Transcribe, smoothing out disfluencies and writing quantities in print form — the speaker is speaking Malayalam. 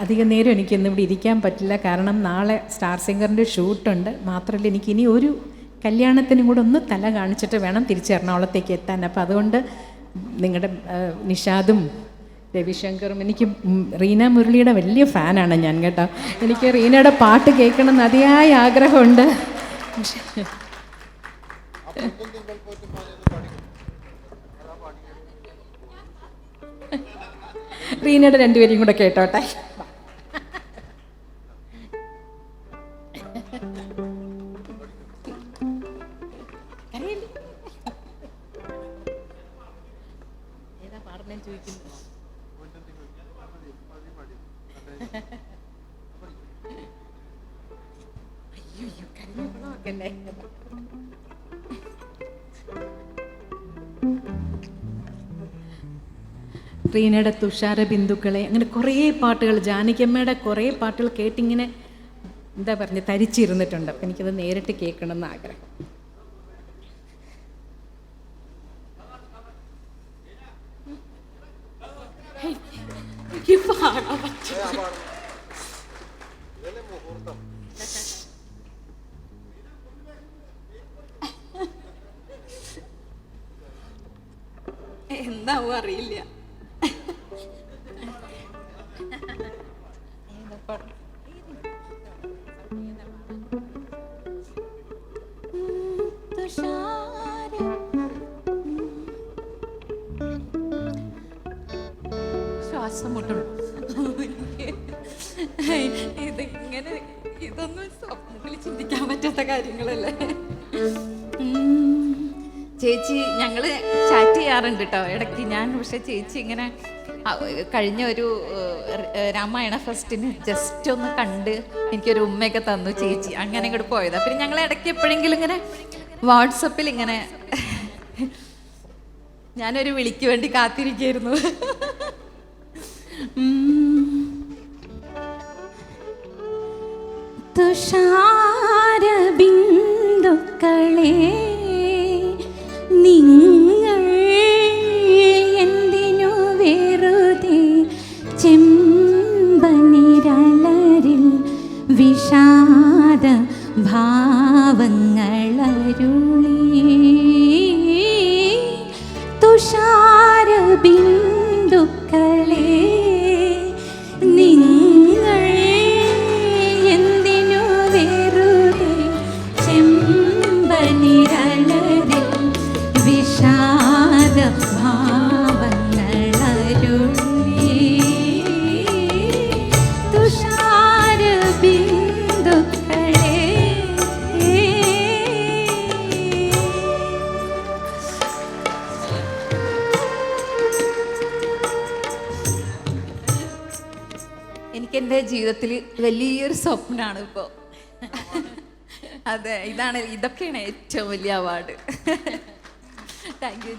അധികം നേരം എനിക്കിന്ന് ഇവിടെ ഇരിക്കാൻ പറ്റില്ല, കാരണം നാളെ സ്റ്റാർ സിംഗറിൻ്റെ ഷൂട്ടുണ്ട്. മാത്രമല്ല എനിക്കിനി ഒരു കല്യാണത്തിനും കൂടെ ഒന്ന് തല കാണിച്ചിട്ട് വേണം തിരിച്ച് എറണാകുളത്തേക്ക് എത്താൻ. അപ്പോൾ അതുകൊണ്ട് നിങ്ങളുടെ നിഷാദും രവിശങ്കറും, എനിക്ക് റീന മുരളിയുടെ വലിയ ഫാനാണ് ഞാൻ കേട്ടോ. എനിക്ക് റീനയുടെ പാട്ട് കേൾക്കണം എന്ന് അതിയായ ആഗ്രഹമുണ്ട്. റീനയുടെ രണ്ടുപേരെയും കൂടെ കേട്ടോട്ടെ. ഏതാ പാടുന്നേ ചോദിക്കുന്നു. അയ്യോ കരഞ്ഞോക്കല്ലേ. റീനയുടെ തുഷാര ബിന്ദുക്കളെ, അങ്ങനെ കുറേ പാട്ടുകൾ, ജാനകിയമ്മയുടെ കുറേ പാട്ടുകൾ കേട്ടിങ്ങനെ എന്താ പറഞ്ഞ് തരിച്ചിരുന്നിട്ടുണ്ട്. അപ്പം എനിക്കത് നേരിട്ട് കേൾക്കണമെന്ന് ആഗ്രഹം. എന്താവും അറിയില്ല. ശ്വാസം മുട്ടുള്ളൂ. ഇതിങ്ങനെ ഇതൊന്നും സ്വപ്നത്തിൽ ചിന്തിക്കാൻ പറ്റാത്ത കാര്യങ്ങളല്ലേ. ചേച്ചി ഞങ്ങൾ ചാറ്റ് ചെയ്യാറുണ്ട് കേട്ടോ ഇടയ്ക്ക് ഞാൻ. പക്ഷെ ചേച്ചി ഇങ്ങനെ കഴിഞ്ഞ ഒരു രാമായണ ഫെസ്റ്റിന് ജസ്റ്റ് ഒന്ന് കണ്ട് എനിക്കൊരു ഉമ്മയൊക്കെ തന്നു ചേച്ചി. അങ്ങനെ ഇങ്ങോട്ട് പോയതാണ്. പിന്നെ ഞങ്ങൾ ഇടയ്ക്ക് എപ്പോഴെങ്കിലും ഇങ്ങനെ വാട്സപ്പിൽ ഇങ്ങനെ ഞാനൊരു വിളിക്ക് വേണ്ടി കാത്തിരിക്കുകയായിരുന്നു. തുഷാര ബിന്ദുക്കളെ നിങ്ങൾ എന്തിനു വെറുതെ ചെമ്പനിരലരിൽ വിഷാദ ഭാവങ്ങളരുളി. തുഷാര ബിന്ദുക്കളെ നിങ്ങൾ എന്തിനു വെറുതെ ചെമ്പനിരലരിൽ വിഷാദ ഭാവങ്ങളരുളി. തുഷാര ബിന്ദുക്കളെ എനിക്കെൻ്റെ ജീവിതത്തിൽ വലിയൊരു സ്വപ്നമാണ് ഇപ്പോൾ. അതെ, ഇതൊക്കെയാണ് ഏറ്റവും വലിയ അവാർഡ്. Thank you.